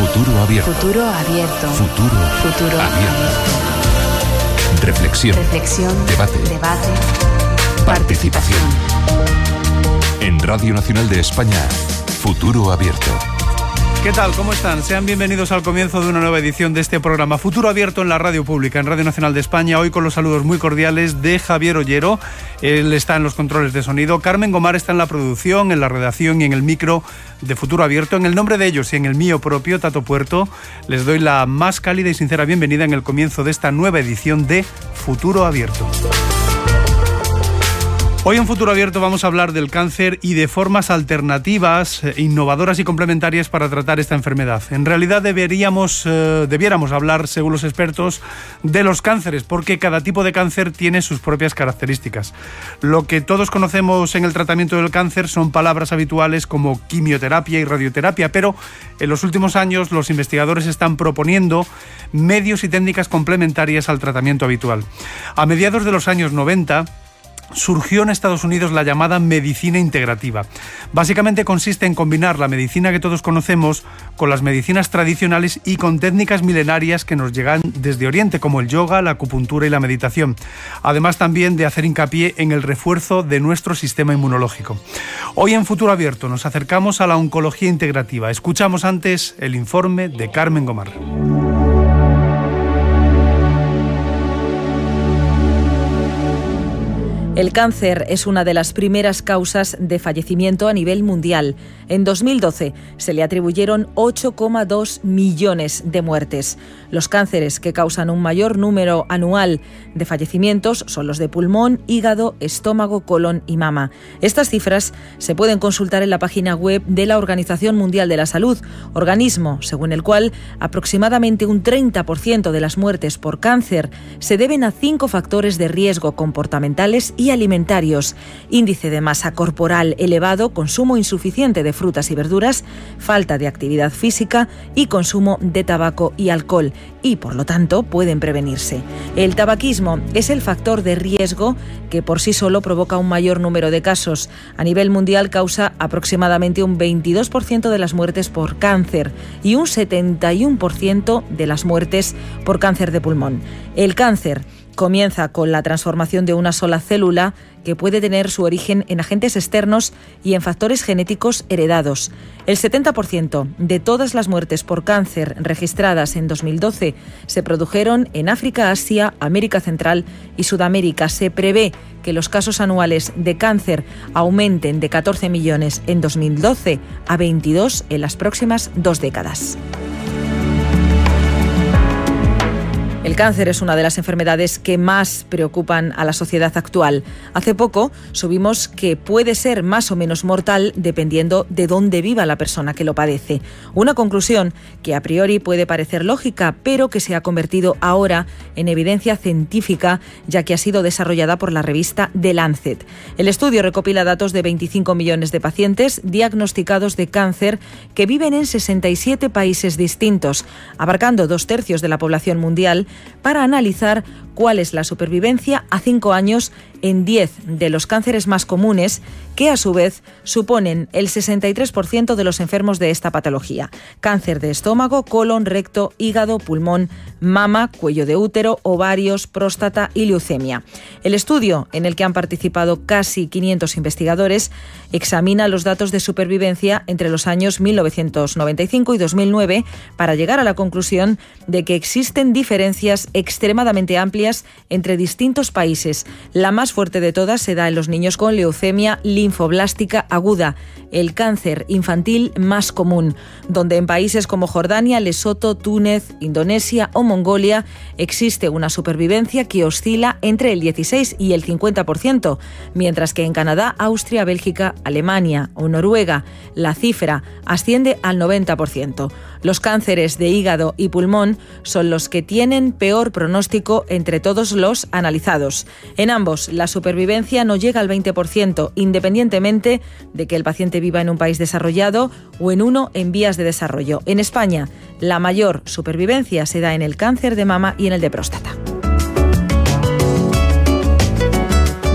Futuro abierto. Futuro abierto. Futuro abierto. Reflexión. Debate. Participación. En Radio Nacional de España, Futuro abierto. ¿Qué tal? ¿Cómo están? Sean bienvenidos al comienzo de una nueva edición de este programa Futuro Abierto en la Radio Pública, en Radio Nacional de España. Hoy con los saludos muy cordiales de Javier Ollero. Él está en los controles de sonido. Carmen Gomar está en la producción, en la redacción y en el micro de Futuro Abierto. En el nombre de ellos y en el mío propio, Tato Puerto, les doy la más cálida y sincera bienvenida en el comienzo de esta nueva edición de Futuro Abierto. Hoy en Futuro Abierto vamos a hablar del cáncer y de formas alternativas, innovadoras y complementarias para tratar esta enfermedad. En realidad debiéramos hablar, según los expertos, de los cánceres, porque cada tipo de cáncer tiene sus propias características. Lo que todos conocemos en el tratamiento del cáncer son palabras habituales como quimioterapia y radioterapia, pero en los últimos años los investigadores están proponiendo medios y técnicas complementarias al tratamiento habitual. A mediados de los años 90, surgió en Estados Unidos la llamada medicina integrativa. Básicamente consiste en combinar la medicina que todos conocemos con las medicinas tradicionales y con técnicas milenarias que nos llegan desde Oriente, como el yoga, la acupuntura y la meditación. Además también de hacer hincapié en el refuerzo de nuestro sistema inmunológico. Hoy en Futuro Abierto nos acercamos a la oncología integrativa. Escuchamos antes el informe de Carmen Gomar. El cáncer es una de las primeras causas de fallecimiento a nivel mundial. En 2012 se le atribuyeron 8,2 millones de muertes. Los cánceres que causan un mayor número anual de fallecimientos son los de pulmón, hígado, estómago, colon y mama. Estas cifras se pueden consultar en la página web de la Organización Mundial de la Salud, organismo según el cual aproximadamente un 30% de las muertes por cáncer se deben a 5 factores de riesgo comportamentales y alimentarios: índice de masa corporal elevado, consumo insuficiente de frutas y verduras, falta de actividad física y consumo de tabaco y alcohol, y por lo tanto pueden prevenirse. El tabaquismo es el factor de riesgo que por sí solo provoca un mayor número de casos. A nivel mundial causa aproximadamente un 22% de las muertes por cáncer y un 71% de las muertes por cáncer de pulmón. El cáncer comienza con la transformación de una sola célula que puede tener su origen en agentes externos y en factores genéticos heredados. El 70% de todas las muertes por cáncer registradas en 2012 se produjeron en África, Asia, América Central y Sudamérica. Se prevé que los casos anuales de cáncer aumenten de 14 millones en 2012 a 22 en las próximas 2 décadas. El cáncer es una de las enfermedades que más preocupan a la sociedad actual. Hace poco supimos que puede ser más o menos mortal dependiendo de dónde viva la persona que lo padece. Una conclusión que a priori puede parecer lógica, pero que se ha convertido ahora en evidencia científica, ya que ha sido desarrollada por la revista The Lancet. El estudio recopila datos de 25 millones de pacientes diagnosticados de cáncer que viven en 67 países distintos, abarcando 2/3 de la población mundial, para analizar cuál es la supervivencia a 5 años en 10 de los cánceres más comunes, que a su vez suponen el 63% de los enfermos de esta patología: cáncer de estómago, colon, recto, hígado, pulmón, mama, cuello de útero, ovarios, próstata y leucemia. El estudio, en el que han participado casi 500 investigadores, examina los datos de supervivencia entre los años 1995 y 2009 para llegar a la conclusión de que existen diferencias extremadamente amplias entre distintos países. La más fuerte de todas se da en los niños con leucemia linfoblástica aguda, el cáncer infantil más común, donde en países como Jordania, Lesoto, Túnez, Indonesia o Mongolia existe una supervivencia que oscila entre el 16 y el 50%, mientras que en Canadá, Austria, Bélgica, Alemania o Noruega la cifra asciende al 90%. Los cánceres de hígado y pulmón son los que tienen peor pronóstico entre todos los analizados. En ambos, la supervivencia no llega al 20%, independientemente de que el paciente viva en un país desarrollado o en uno en vías de desarrollo. En España, la mayor supervivencia se da en el cáncer de mama y en el de próstata.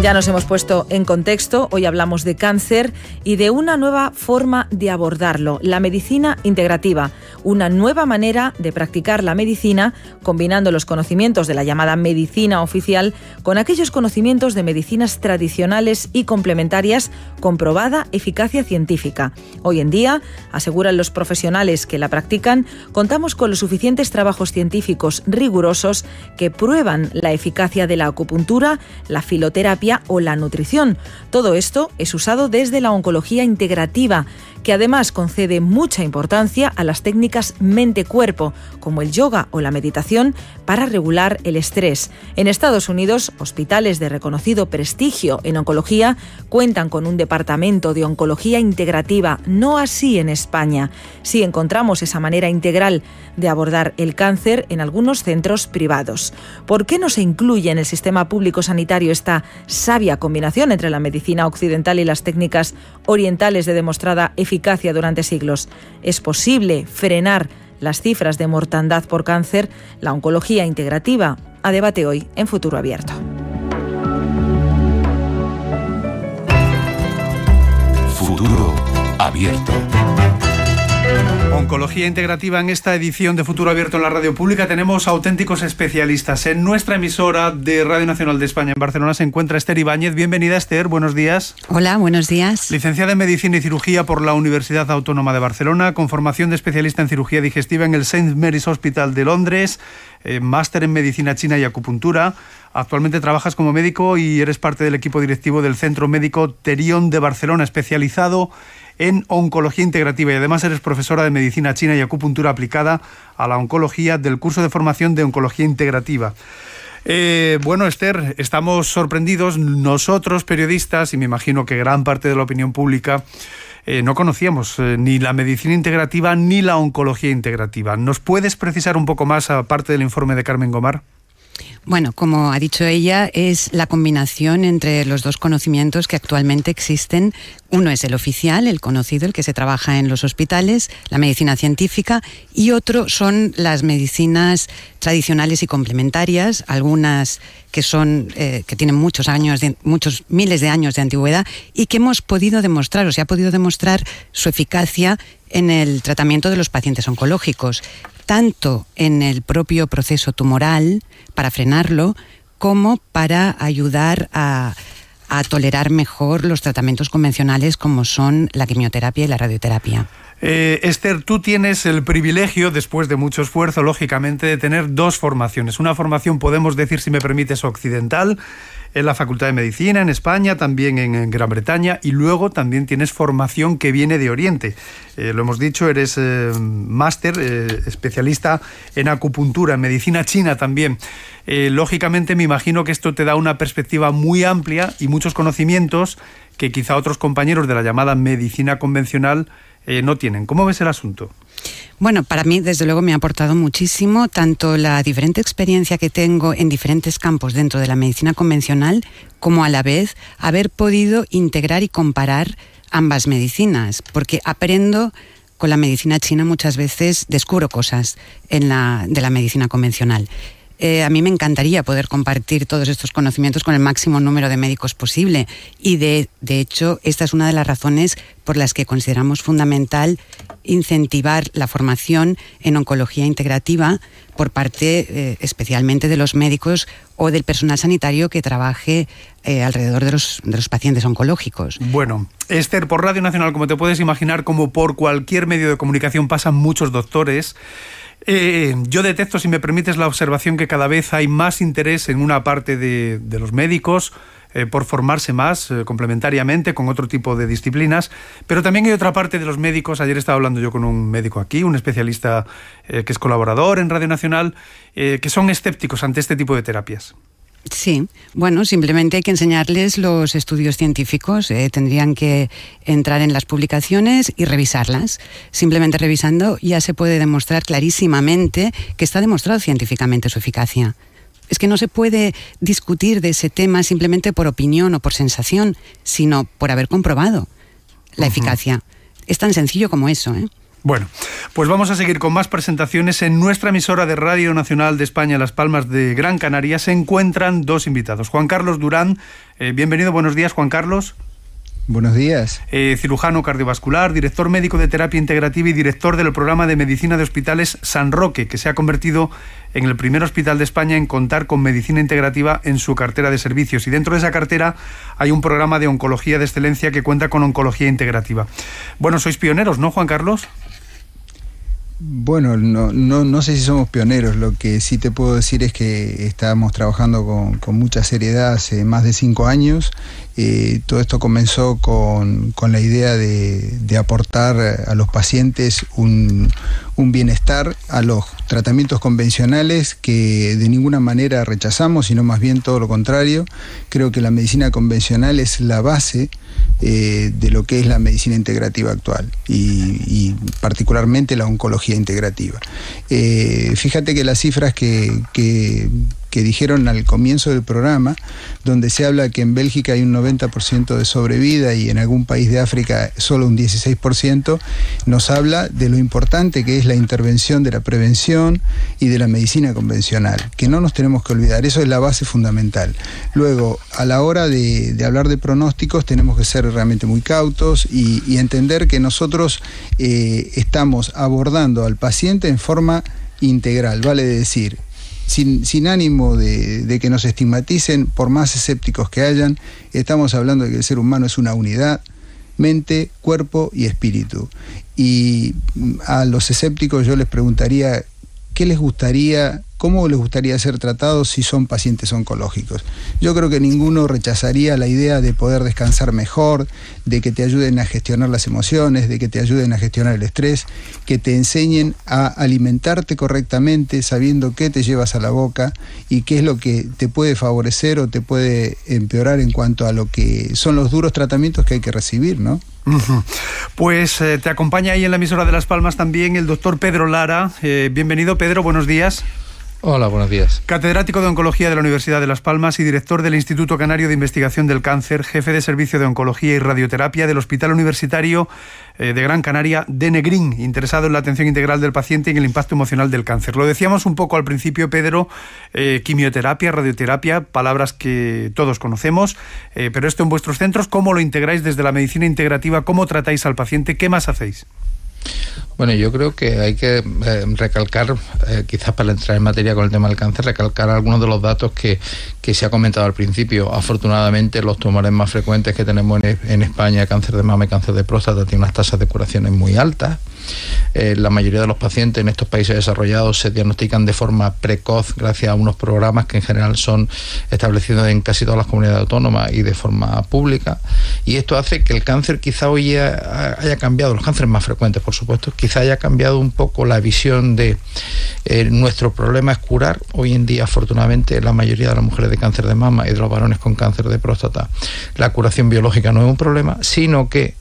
Ya nos hemos puesto en contexto, hoy hablamos de cáncer y de una nueva forma de abordarlo, la medicina integrativa, una nueva manera de practicar la medicina, combinando los conocimientos de la llamada medicina oficial con aquellos conocimientos de medicinas tradicionales y complementarias con probada eficacia científica. Hoy en día, aseguran los profesionales que la practican, contamos con los suficientes trabajos científicos rigurosos que prueban la eficacia de la acupuntura, la filoterapia o la nutrición. Todo esto es usado desde la oncología integrativa, que además concede mucha importancia a las técnicas mente-cuerpo, como el yoga o la meditación, para regular el estrés. En Estados Unidos, hospitales de reconocido prestigio en oncología cuentan con un departamento de oncología integrativa, no así en España. Sí encontramos esa manera integral de abordar el cáncer en algunos centros privados. ¿Por qué no se incluye en el sistema público sanitario esta sabia combinación entre la medicina occidental y las técnicas orientales de demostrada eficacia durante siglos? ¿Es posible frenar las cifras de mortandad por cáncer? La oncología integrativa, a debate hoy en Futuro Abierto. Futuro Abierto. Oncología integrativa. En esta edición de Futuro Abierto en la radio pública tenemos auténticos especialistas. En nuestra emisora de Radio Nacional de España en Barcelona se encuentra Esther Ibáñez. Bienvenida, Esther, buenos días. Hola, buenos días. Licenciada en Medicina y Cirugía por la Universidad Autónoma de Barcelona, con formación de especialista en cirugía digestiva en el St. Mary's Hospital de Londres, máster en Medicina China y Acupuntura. Actualmente trabajas como médico y eres parte del equipo directivo del Centro Médico Terion de Barcelona, especializado en oncología integrativa, y además eres profesora de Medicina China y Acupuntura aplicada a la oncología del curso de formación de oncología integrativa. Bueno, Esther, estamos sorprendidos nosotros, periodistas, y me imagino que gran parte de la opinión pública, no conocíamos ni la medicina integrativa ni la oncología integrativa. ¿Nos puedes precisar un poco más, aparte del informe de Carmen Gomar? Bueno, como ha dicho ella, es la combinación entre los dos conocimientos que actualmente existen. Uno es el oficial, el conocido, el que se trabaja en los hospitales, la medicina científica, y otro son las medicinas tradicionales y complementarias, algunas que son que tienen muchos miles de años de antigüedad y que hemos podido demostrar, o se ha podido demostrar su eficacia en el tratamiento de los pacientes oncológicos, tanto en el propio proceso tumoral, para frenarlo, como para ayudar a tolerar mejor los tratamientos convencionales como son la quimioterapia y la radioterapia. Esther, tú tienes el privilegio, después de mucho esfuerzo, lógicamente, de tener dos formaciones. Una formación, podemos decir, si me permites, occidental, en la Facultad de Medicina, en España, también en Gran Bretaña, y luego también tienes formación que viene de Oriente. Lo hemos dicho, eres máster, especialista en acupuntura, en medicina china también. Lógicamente, me imagino que esto te da una perspectiva muy amplia y muchos conocimientos que quizá otros compañeros de la llamada medicina convencional no tienen. ¿Cómo ves el asunto? Bueno, para mí, desde luego, me ha aportado muchísimo, tanto la diferente experiencia que tengo en diferentes campos dentro de la medicina convencional, como a la vez haber podido integrar y comparar ambas medicinas, porque aprendo con la medicina china muchas veces, descubro cosas de la medicina convencional. A mí me encantaría poder compartir todos estos conocimientos con el máximo número de médicos posible, y de hecho esta es una de las razones por las que consideramos fundamental incentivar la formación en oncología integrativa por parte especialmente de los médicos o del personal sanitario que trabaje alrededor de los pacientes oncológicos. Bueno, Esther, por Radio Nacional, como te puedes imaginar, como por cualquier medio de comunicación, pasan muchos doctores. Yo detecto, si me permites, la observación que cada vez hay más interés en una parte de los médicos por formarse más complementariamente con otro tipo de disciplinas, pero también hay otra parte de los médicos. Ayer estaba hablando yo con un médico aquí, un especialista que es colaborador en Radio Nacional, que son escépticos ante este tipo de terapias. Sí, bueno, simplemente hay que enseñarles los estudios científicos, tendrían que entrar en las publicaciones y revisarlas. Simplemente revisando ya se puede demostrar clarísimamente que está demostrado científicamente su eficacia. Es que no se puede discutir de ese tema simplemente por opinión o por sensación, sino por haber comprobado la eficacia. Es tan sencillo como eso, ¿eh? Bueno, pues vamos a seguir con más presentaciones. En nuestra emisora de Radio Nacional de España, Las Palmas de Gran Canaria, se encuentran dos invitados. Juan Carlos Durán, bienvenido, buenos días, Juan Carlos. Buenos días. Cirujano cardiovascular, director médico de terapia integrativa y director del programa de medicina de hospitales San Roque, que se ha convertido en el primer hospital de España en contar con medicina integrativa en su cartera de servicios. Y dentro de esa cartera hay un programa de oncología de excelencia que cuenta con oncología integrativa. Bueno, sois pioneros, ¿no, Juan Carlos? Bueno, no sé si somos pioneros. Lo que sí te puedo decir es que estamos trabajando con mucha seriedad hace más de 5 años. Todo esto comenzó con la idea de aportar a los pacientes un bienestar a los tratamientos convencionales que de ninguna manera rechazamos, sino más bien todo lo contrario. Creo que la medicina convencional es la base de lo que es la medicina integrativa actual y particularmente la oncología integrativa. Fíjate que las cifras que dijeron al comienzo del programa, donde se habla que en Bélgica hay un 90% de sobrevida y en algún país de África solo un 16%, nos habla de lo importante que es la intervención de la prevención y de la medicina convencional, que no nos tenemos que olvidar, eso es la base fundamental. Luego, a la hora de hablar de pronósticos, tenemos que ser realmente muy cautos y entender que nosotros estamos abordando al paciente en forma integral, vale decir, sin ánimo de que nos estigmaticen, por más escépticos que hayan, estamos hablando de que el ser humano es una unidad, mente, cuerpo y espíritu. Y a los escépticos yo les preguntaría, ¿cómo les gustaría ser tratados si son pacientes oncológicos? Yo creo que ninguno rechazaría la idea de poder descansar mejor, de que te ayuden a gestionar las emociones, de que te ayuden a gestionar el estrés, que te enseñen a alimentarte correctamente sabiendo qué te llevas a la boca y qué es lo que te puede favorecer o te puede empeorar en cuanto a lo que son los duros tratamientos que hay que recibir, ¿no? Pues te acompaña ahí en la emisora de Las Palmas también el doctor Pedro Lara. Bienvenido, Pedro, buenos días. Hola, buenos días. Catedrático de Oncología de la Universidad de Las Palmas y director del Instituto Canario de Investigación del Cáncer, jefe de Servicio de Oncología y Radioterapia del Hospital Universitario de Gran Canaria de Negrín, interesado en la atención integral del paciente y en el impacto emocional del cáncer. Lo decíamos un poco al principio, Pedro, quimioterapia, radioterapia, palabras que todos conocemos, pero esto en vuestros centros, ¿cómo lo integráis desde la medicina integrativa? ¿Cómo tratáis al paciente? ¿Qué más hacéis? Bueno, yo creo que hay que recalcar, quizás para entrar en materia con el tema del cáncer, recalcar algunos de los datos que se ha comentado al principio. Afortunadamente, los tumores más frecuentes que tenemos en España, cáncer de mama y cáncer de próstata, tienen unas tasas de curaciones muy altas. La mayoría de los pacientes en estos países desarrollados se diagnostican de forma precoz gracias a unos programas que en general son establecidos en casi todas las comunidades autónomas y de forma pública. Y esto hace que el cáncer quizá hoy haya cambiado, los cánceres más frecuentes, por supuesto, quizá haya cambiado un poco la visión de nuestro problema es curar. Hoy en día, afortunadamente, la mayoría de las mujeres de cáncer de mama y de los varones con cáncer de próstata, la curación biológica no es un problema, sino que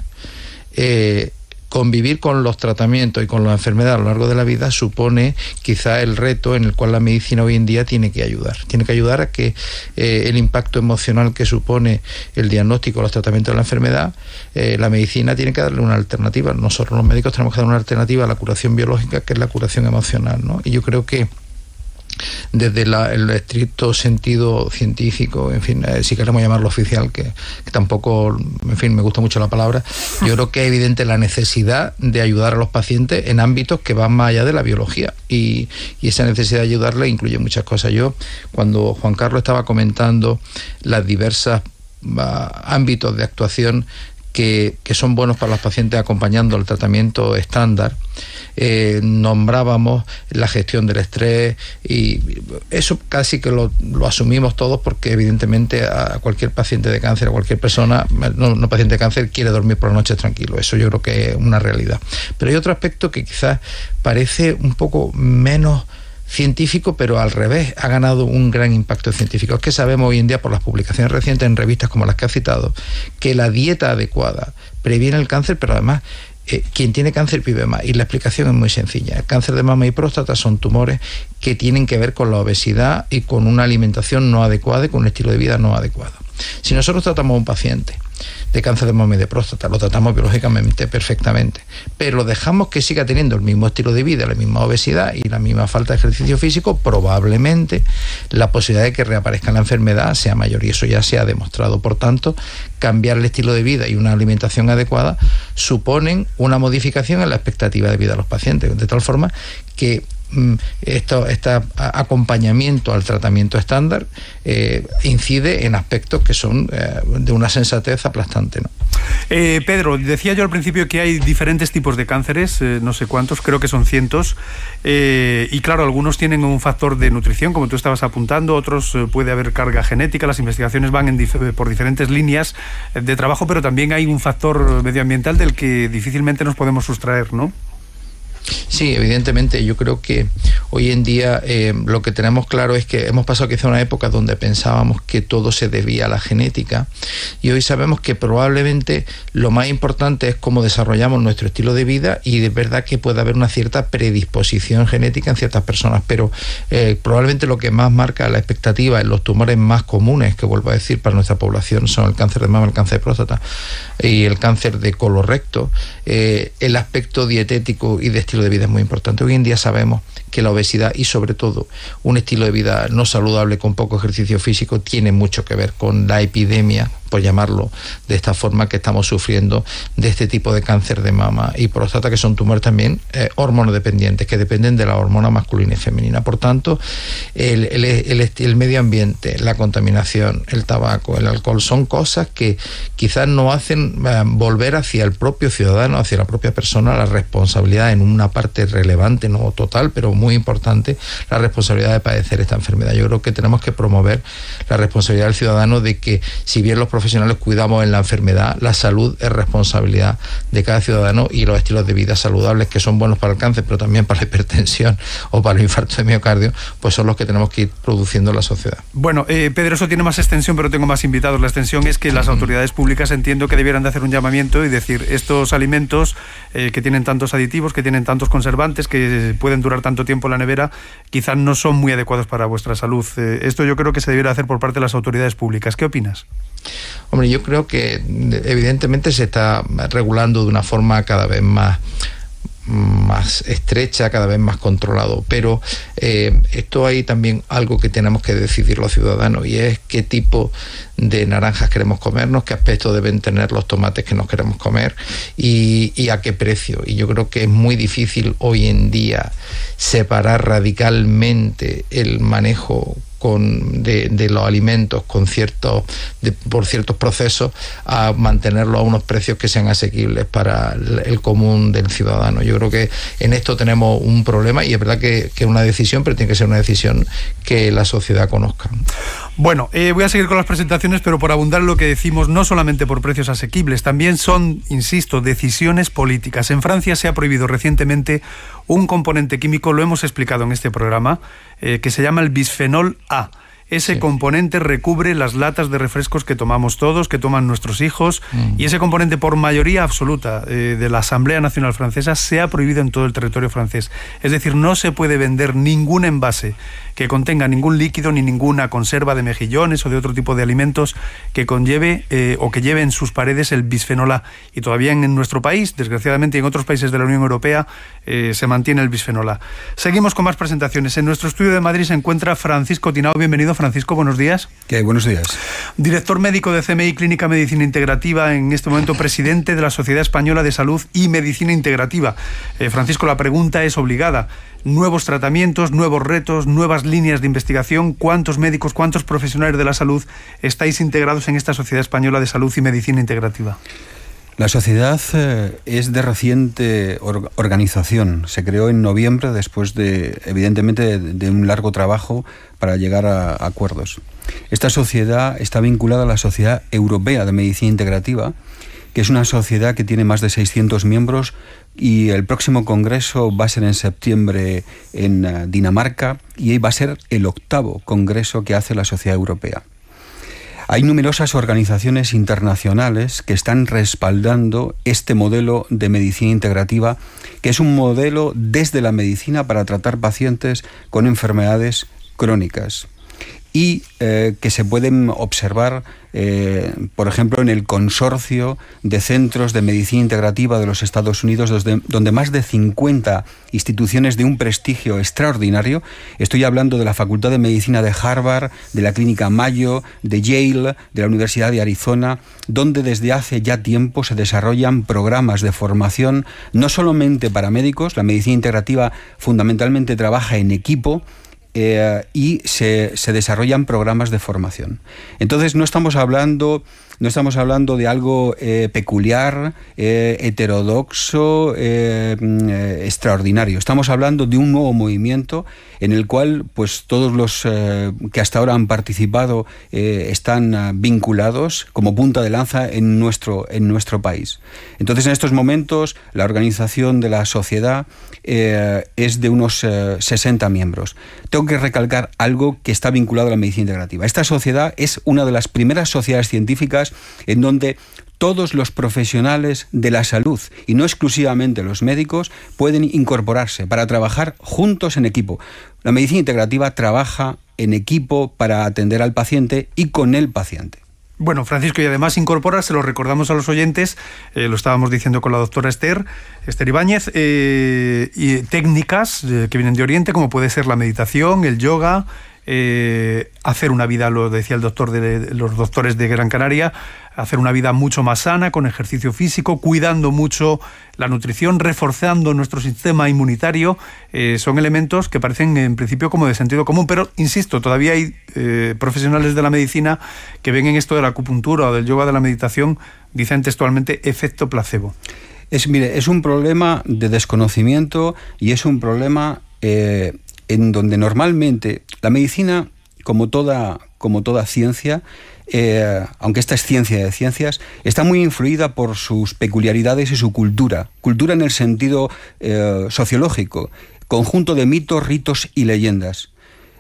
convivir con los tratamientos y con la enfermedad a lo largo de la vida supone quizá el reto en el cual la medicina hoy en día tiene que ayudar a que el impacto emocional que supone el diagnóstico, los tratamientos de la enfermedad, la medicina tiene que darle una alternativa. Nosotros los médicos tenemos que dar una alternativa a la curación biológica, que es la curación emocional, ¿no? Y yo creo que desde el estricto sentido científico, en fin, si queremos llamarlo oficial, que tampoco, en fin, me gusta mucho la palabra, yo creo que es evidente la necesidad de ayudar a los pacientes en ámbitos que van más allá de la biología y esa necesidad de ayudarle incluye muchas cosas. Yo, cuando Juan Carlos estaba comentando las diversas ámbitos de actuación que son buenos para los pacientes acompañando el tratamiento estándar, nombrábamos la gestión del estrés y eso casi que lo asumimos todos porque evidentemente a cualquier paciente de cáncer, a cualquier persona, no paciente de cáncer, quiere dormir por la noche tranquilo. Eso yo creo que es una realidad. Pero hay otro aspecto que quizás parece un poco menos científico, pero al revés, ha ganado un gran impacto científico. Es que sabemos hoy en día por las publicaciones recientes en revistas como las que ha citado, que la dieta adecuada previene el cáncer, pero además quien tiene cáncer vive más. Y la explicación es muy sencilla. El cáncer de mama y próstata son tumores que tienen que ver con la obesidad y con una alimentación no adecuada y con un estilo de vida no adecuado. Si nosotros tratamos a un paciente de cáncer de mama y de próstata, lo tratamos biológicamente perfectamente, pero dejamos que siga teniendo el mismo estilo de vida, la misma obesidad y la misma falta de ejercicio físico, probablemente la posibilidad de que reaparezca la enfermedad sea mayor, y eso ya se ha demostrado. Por tanto, cambiar el estilo de vida y una alimentación adecuada suponen una modificación en la expectativa de vida de los pacientes, de tal forma que este acompañamiento al tratamiento estándar incide en aspectos que son de una sensatez aplastante, ¿no? Pedro, decía yo al principio que hay diferentes tipos de cánceres, no sé cuántos, creo que son cientos, y claro, algunos tienen un factor de nutrición, como tú estabas apuntando, otros puede haber carga genética, las investigaciones van por diferentes líneas de trabajo, pero también hay un factor medioambiental del que difícilmente nos podemos sustraer, ¿no? Sí, evidentemente. Yo creo que hoy en día lo que tenemos claro es que hemos pasado quizá una época donde pensábamos que todo se debía a la genética, y hoy sabemos que probablemente lo más importante es cómo desarrollamos nuestro estilo de vida, y de verdad que puede haber una cierta predisposición genética en ciertas personas, pero probablemente lo que más marca la expectativa en los tumores más comunes, que vuelvo a decir, para nuestra población son el cáncer de mama, el cáncer de próstata y el cáncer de colorecto. El aspecto dietético y de estilo de vida es muy importante. Hoy en día sabemos que la obesidad y sobre todo un estilo de vida no saludable con poco ejercicio físico tiene mucho que ver con la epidemia, por llamarlo de esta forma, que estamos sufriendo de este tipo de cáncer de mama y próstata, que son tumores también hormonodependientes, que dependen de la hormona masculina y femenina. Por tanto, el medio ambiente, la contaminación, el tabaco, el alcohol, son cosas que quizás no hacen volver hacia el propio ciudadano, hacia la propia persona, la responsabilidad en una parte relevante, no total, pero muy importante, la responsabilidad de padecer esta enfermedad. Yo creo que tenemos que promover la responsabilidad del ciudadano de que, si bien los profesionales cuidamos en la enfermedad, la salud es responsabilidad de cada ciudadano, y los estilos de vida saludables, que son buenos para el cáncer, pero también para la hipertensión o para el infarto de miocardio, pues son los que tenemos que ir produciendo en la sociedad. Bueno, Pedro, eso tiene más extensión, pero tengo más invitados. La extensión es que las autoridades públicas entiendo que debieran de hacer un llamamiento y decir, estos alimentos que tienen tantos aditivos, que tienen tantos conservantes, que pueden durar tanto tiempo en la nevera, quizás no son muy adecuados para vuestra salud. Esto yo creo que se debiera hacer por parte de las autoridades públicas. ¿Qué opinas? Hombre, yo creo que evidentemente se está regulando de una forma cada vez más estrecha, cada vez más controlado, pero esto hay también algo que tenemos que decidir los ciudadanos, y es qué tipo de naranjas queremos comernos, qué aspecto deben tener los tomates que nos queremos comer y a qué precio. Y yo creo que es muy difícil hoy en día separar radicalmente el manejo de los alimentos por ciertos procesos, a mantenerlo a unos precios que sean asequibles para el común del ciudadano. Yo creo que en esto tenemos un problema, y es verdad que es una decisión, pero tiene que ser una decisión que la sociedad conozca. Bueno, voy a seguir con las presentaciones, pero por abundar en lo que decimos, no solamente por precios asequibles, también son, insisto, decisiones políticas. En Francia se ha prohibido recientemente un componente químico, lo hemos explicado en este programa, que se llama el bisfenol A. Ese componente recubre las latas de refrescos que tomamos todos, que toman nuestros hijos, y ese componente, por mayoría absoluta de la Asamblea Nacional Francesa, se ha prohibido en todo el territorio francés. Es decir, no se puede vender ningún envase que contenga ningún líquido ni ninguna conserva de mejillones o de otro tipo de alimentos que conlleve o que lleve en sus paredes el bisfenol A. Y todavía en nuestro país, desgraciadamente, y en otros países de la Unión Europea, se mantiene el bisfenol A. Seguimos con más presentaciones. En nuestro estudio de Madrid se encuentra Francisco Tinao. Bienvenido, Francisco, buenos días. ¿Qué hay? Buenos días. Director médico de CMI Clínica Medicina Integrativa, en este momento presidente de la Sociedad Española de Salud y Medicina Integrativa. Francisco, la pregunta es obligada. Nuevos tratamientos, nuevos retos, nuevas líneas de investigación. ¿Cuántos médicos, cuántos profesionales de la salud estáis integrados en esta Sociedad Española de Salud y Medicina Integrativa? La sociedad es de reciente organización. Se creó en noviembre, después evidentemente de un largo trabajo para llegar a acuerdos. Esta sociedad está vinculada a la Sociedad Europea de Medicina Integrativa, que es una sociedad que tiene más de 600 miembros, y el próximo congreso va a ser en septiembre en Dinamarca, y va a ser el 8º congreso que hace la Sociedad Europea. Hay numerosas organizaciones internacionales que están respaldando este modelo de medicina integrativa, que es un modelo desde la medicina para tratar pacientes con enfermedades crónicas. y que se pueden observar, por ejemplo, en el consorcio de centros de medicina integrativa de los Estados Unidos, donde más de 50 instituciones de un prestigio extraordinario, estoy hablando de la Facultad de Medicina de Harvard, de la Clínica Mayo, de Yale, de la Universidad de Arizona, donde desde hace ya tiempo se desarrollan programas de formación, no solamente para médicos. La medicina integrativa fundamentalmente trabaja en equipo, y se desarrollan programas de formación. Entonces no estamos hablando de algo peculiar, heterodoxo, extraordinario. Estamos hablando de un nuevo movimiento en el cual pues todos los que hasta ahora han participado están vinculados como punta de lanza en nuestro país. Entonces, en estos momentos la organización de la sociedad es de unos 60 miembros. Tengo que recalcar algo que está vinculado a la medicina integrativa. Esta sociedad es una de las primeras sociedades científicas en donde todos los profesionales de la salud, y no exclusivamente los médicos, pueden incorporarse para trabajar juntos en equipo. La medicina integrativa trabaja en equipo para atender al paciente y con el paciente. Bueno, Francisco, y además incorpora, se lo recordamos a los oyentes, lo estábamos diciendo con la doctora Esther Ibáñez, y técnicas que vienen de Oriente, como puede ser la meditación, el yoga, hacer una vida, lo decía el doctor de los doctores de Gran Canaria, hacer una vida mucho más sana, con ejercicio físico, cuidando mucho la nutrición, reforzando nuestro sistema inmunitario. Son elementos que parecen en principio como de sentido común, pero insisto, todavía hay profesionales de la medicina que ven en esto de la acupuntura o del yoga, de la meditación, dicen textualmente efecto placebo. Es un problema de desconocimiento y es un problema en donde normalmente la medicina, como toda ciencia, aunque esta es ciencia de ciencias, está muy influida por sus peculiaridades y su cultura en el sentido sociológico, conjunto de mitos, ritos y leyendas.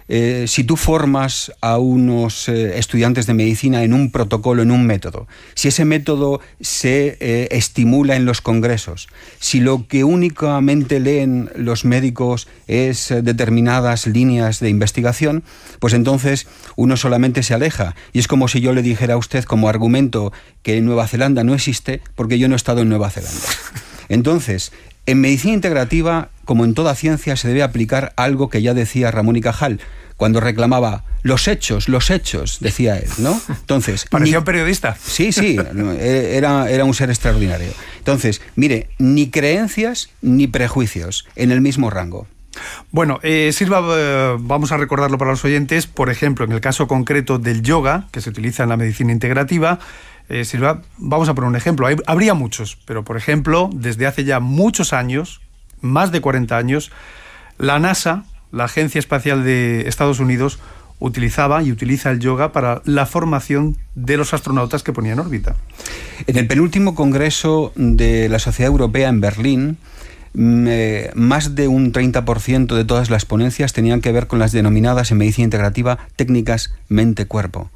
Si tú formas a unos estudiantes de medicina en un protocolo, en un método, si ese método se estimula en los congresos, si lo que únicamente leen los médicos es determinadas líneas de investigación, pues entonces uno solamente se aleja. Y es como si yo le dijera a usted como argumento que Nueva Zelanda no existe porque yo no he estado en Nueva Zelanda. Entonces, en medicina integrativa, como en toda ciencia, se debe aplicar algo que ya decía Ramón y Cajal cuando reclamaba los hechos, decía él, ¿no? Entonces, parecía un periodista. Sí, era un ser extraordinario. Entonces, mire, ni creencias ni prejuicios en el mismo rango. Bueno, Silva, vamos a recordarlo para los oyentes, por ejemplo, en el caso concreto del yoga, que se utiliza en la medicina integrativa, Silva, vamos a poner un ejemplo. Habría muchos, pero por ejemplo, desde hace ya muchos años, más de 40 años, la NASA, la Agencia Espacial de Estados Unidos, utilizaba y utiliza el yoga para la formación de los astronautas que ponía en órbita. En el penúltimo congreso de la Sociedad Europea en Berlín, más de un 30% de todas las ponencias tenían que ver con las denominadas en medicina integrativa técnicas mente-cuerpo.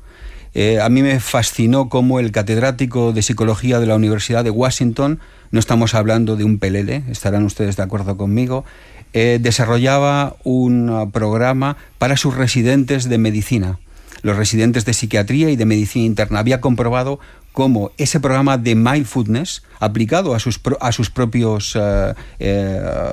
A mí me fascinó cómo el catedrático de psicología de la Universidad de Washington, no estamos hablando de un pelele, estarán ustedes de acuerdo conmigo, desarrollaba un programa para sus residentes de medicina, los residentes de psiquiatría y de medicina interna. Había comprobado cómo ese programa de mindfulness, aplicado a sus propios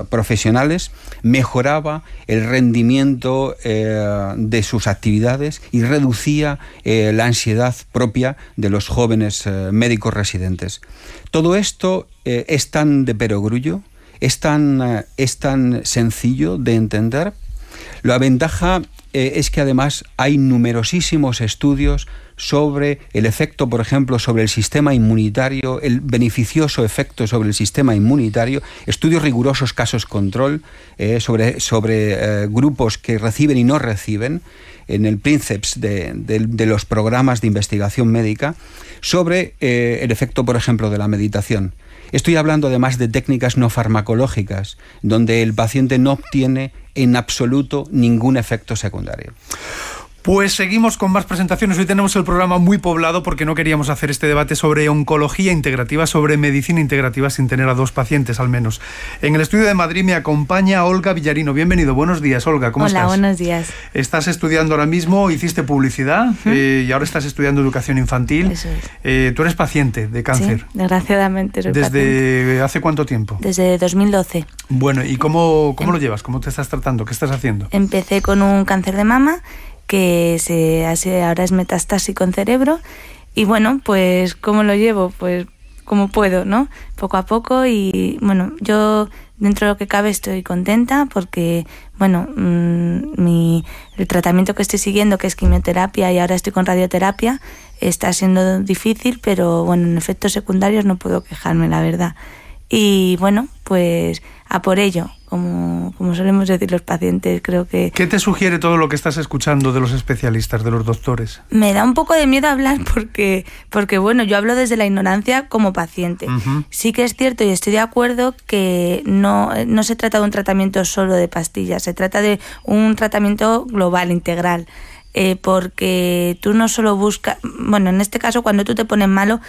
profesionales, mejoraba el rendimiento de sus actividades y reducía la ansiedad propia de los jóvenes médicos residentes. Todo esto es tan de perogrullo, es tan sencillo de entender. La ventaja es que además hay numerosísimos estudios sobre el efecto, por ejemplo, sobre el sistema inmunitario, el beneficioso efecto sobre el sistema inmunitario, estudios rigurosos, casos control, sobre grupos que reciben y no reciben, en el Princeps de los programas de investigación médica, sobre el efecto, por ejemplo, de la meditación. Estoy hablando además de técnicas no farmacológicas, donde el paciente no obtiene en absoluto ningún efecto secundario. Pues seguimos con más presentaciones. Hoy tenemos el programa muy poblado porque no queríamos hacer este debate sobre oncología integrativa, sobre medicina integrativa, sin tener a dos pacientes al menos. En el estudio de Madrid me acompaña Olga Villarino. Bienvenido. Buenos días, Olga. ¿Cómo estás? Hola, buenos días. Estás estudiando ahora mismo, hiciste publicidad y ahora estás estudiando educación infantil. Eso es. Tú eres paciente de cáncer. Sí, desgraciadamente soy paciente. ¿Desde hace cuánto tiempo? Desde 2012. Bueno, ¿y cómo lo llevas? ¿Cómo te estás tratando? ¿Qué estás haciendo? Empecé con un cáncer de mama que ahora es metastásico en cerebro y bueno, pues ¿cómo lo llevo? Pues como puedo, ¿no? Poco a poco y bueno, yo dentro de lo que cabe estoy contenta porque bueno, el tratamiento que estoy siguiendo, que es quimioterapia y ahora estoy con radioterapia, está siendo difícil, pero bueno, en efectos secundarios no puedo quejarme, la verdad. Y bueno, pues a por ello, como solemos decir los pacientes, creo que... ¿Qué te sugiere todo lo que estás escuchando de los especialistas, de los doctores? Me da un poco de miedo hablar porque bueno, yo hablo desde la ignorancia como paciente. Uh-huh. Sí que es cierto y estoy de acuerdo que no se trata de un tratamiento solo de pastillas, se trata de un tratamiento global, integral. Porque tú no solo buscas... Bueno, en este caso, cuando tú te pones malo,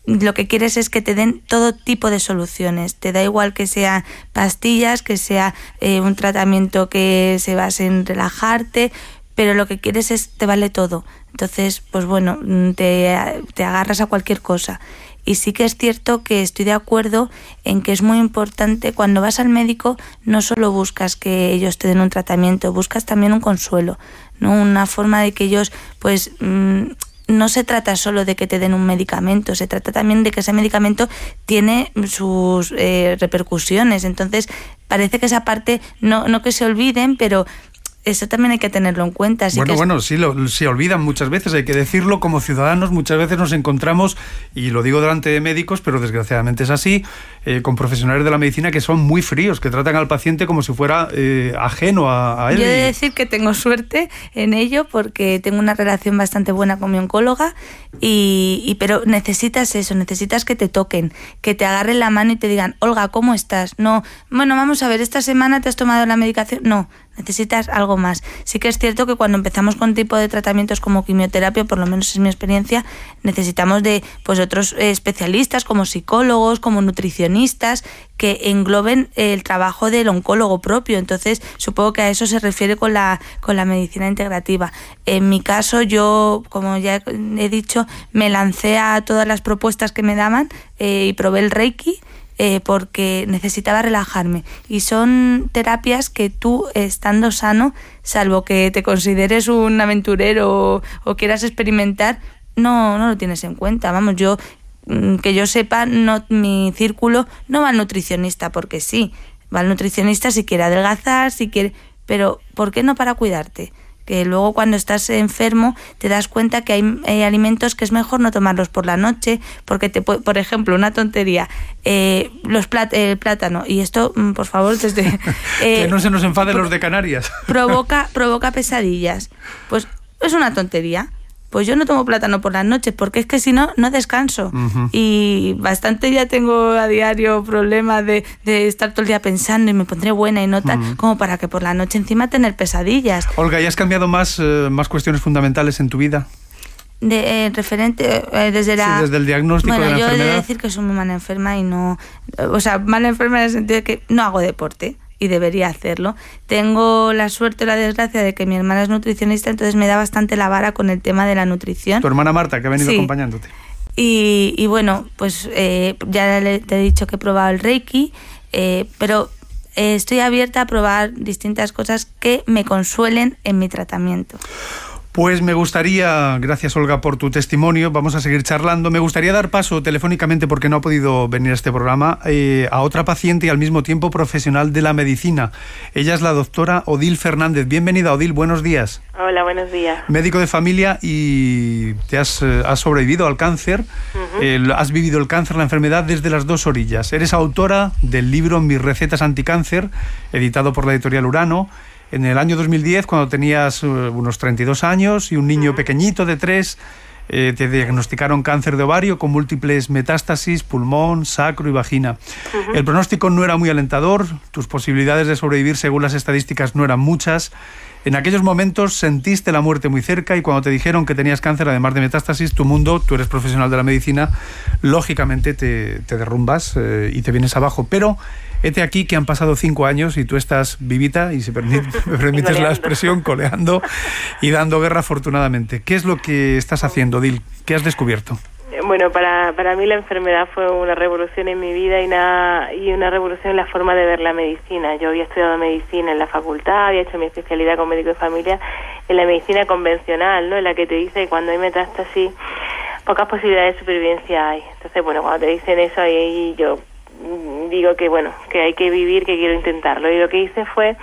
lo que quieres es que te den todo tipo de soluciones. Te da igual que sea pastillas, que sea un tratamiento que se base en relajarte, pero lo que quieres te vale todo. Entonces, pues bueno, te agarras a cualquier cosa. Y sí que es cierto que estoy de acuerdo en que es muy importante, cuando vas al médico, no solo buscas que ellos te den un tratamiento, buscas también un consuelo, ¿no? Una forma de que ellos, pues... no se trata solo de que te den un medicamento, se trata también de que ese medicamento tiene sus repercusiones. Entonces, parece que esa parte, no que se olviden, pero eso también hay que tenerlo en cuenta. Así se olvidan muchas veces, hay que decirlo. Como ciudadanos muchas veces nos encontramos, y lo digo delante de médicos, pero desgraciadamente es así, con profesionales de la medicina que son muy fríos, que tratan al paciente como si fuera ajeno a él. Yo he de decir que tengo suerte en ello porque tengo una relación bastante buena con mi oncóloga, pero necesitas eso, necesitas que te toquen, que te agarren la mano y te digan: Olga, ¿cómo estás? No, bueno, vamos a ver, ¿esta semana te has tomado la medicación? No, necesitas algo más. Sí que es cierto que cuando empezamos con tipo de tratamientos como quimioterapia, por lo menos es mi experiencia, necesitamos de pues otros especialistas como psicólogos, como nutricionistas, que engloben el trabajo del oncólogo propio. Entonces, supongo que a eso se refiere con la medicina integrativa. En mi caso, yo, como ya he dicho, me lancé a todas las propuestas que me daban y probé el Reiki, porque necesitaba relajarme. Y son terapias que tú, estando sano, salvo que te consideres un aventurero o quieras experimentar, no lo tienes en cuenta. Vamos, que yo sepa, mi círculo no va al nutricionista porque sí. Va al nutricionista si quiere adelgazar, si quiere... Pero ¿por qué no para cuidarte? Que luego cuando estás enfermo te das cuenta que hay alimentos que es mejor no tomarlos por la noche, porque por ejemplo, una tontería, el plátano, y esto, por favor, desde... que no se nos enfaden los de Canarias. provoca pesadillas. Pues es una tontería. Pues yo no tomo plátano por las noches, porque es que si no descanso. Uh-huh. Y bastante ya tengo a diario problemas de estar todo el día pensando y me pondré buena y no tal, uh-huh, como para que por la noche encima tener pesadillas. Olga, ¿y has cambiado más cuestiones fundamentales en tu vida? Referente desde el diagnóstico de la enfermedad. Bueno, yo he de decir que soy muy mala enferma y no... O sea, mala enferma en el sentido de que no hago deporte. Y debería hacerlo. Tengo la suerte o la desgracia de que mi hermana es nutricionista, entonces me da bastante la vara con el tema de la nutrición. Tu hermana Marta, que ha venido acompañándote. Y bueno, pues ya te he dicho que he probado el Reiki, pero estoy abierta a probar distintas cosas que me consuelen en mi tratamiento. Pues me gustaría, gracias Olga por tu testimonio, vamos a seguir charlando. Me gustaría dar paso telefónicamente, porque no ha podido venir a este programa, a otra paciente y al mismo tiempo profesional de la medicina. Ella es la doctora Odil Fernández. Bienvenida, Odil, buenos días. Hola, buenos días. Médico de familia y te has sobrevivido al cáncer, uh-huh. Has vivido el cáncer, la enfermedad desde las dos orillas. Eres autora del libro Mis recetas anticáncer, editado por la editorial Urano, en el año 2010, cuando tenías unos 32 años y un niño pequeñito de 3, te diagnosticaron cáncer de ovario con múltiples metástasis, pulmón, sacro y vagina. El pronóstico no era muy alentador, tus posibilidades de sobrevivir según las estadísticas no eran muchas. En aquellos momentos sentiste la muerte muy cerca y cuando te dijeron que tenías cáncer, además de metástasis, tu mundo, tú eres profesional de la medicina, lógicamente te derrumbas y te vienes abajo. Pero hete aquí que han pasado 5 años y tú estás vivita, y si me permites la expresión, coleando y dando guerra afortunadamente. ¿Qué es lo que estás haciendo, Odil? ¿Qué has descubierto? Bueno, para mí la enfermedad fue una revolución en mi vida y una revolución en la forma de ver la medicina. Yo había estudiado medicina en la facultad, había hecho mi especialidad con médico de familia en la medicina convencional, ¿no? En la que te dice que cuando hay metástasis pocas posibilidades de supervivencia hay. Entonces, bueno, cuando te dicen eso, ahí yo digo que bueno, que hay que vivir, que quiero intentarlo. Y lo que hice fue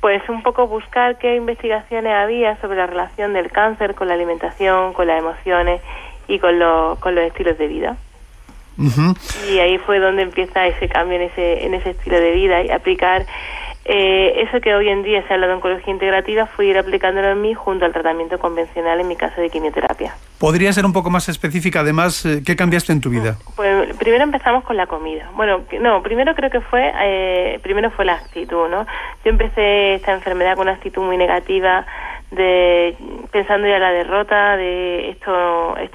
pues un poco buscar qué investigaciones había sobre la relación del cáncer con la alimentación, con las emociones y con los estilos de vida. Y ahí fue donde empieza ese cambio en ese estilo de vida y aplicar eso que hoy en día se habla de oncología integrativa, fue ir aplicándolo en mí junto al tratamiento convencional en mi caso de quimioterapia. ¿Podría ser un poco más específica, además, qué cambiaste en tu vida? Pues primero empezamos con la comida. Bueno, no, primero creo que fue la actitud, ¿no? Yo empecé esta enfermedad con una actitud muy negativa, pensando ya en la derrota, de esto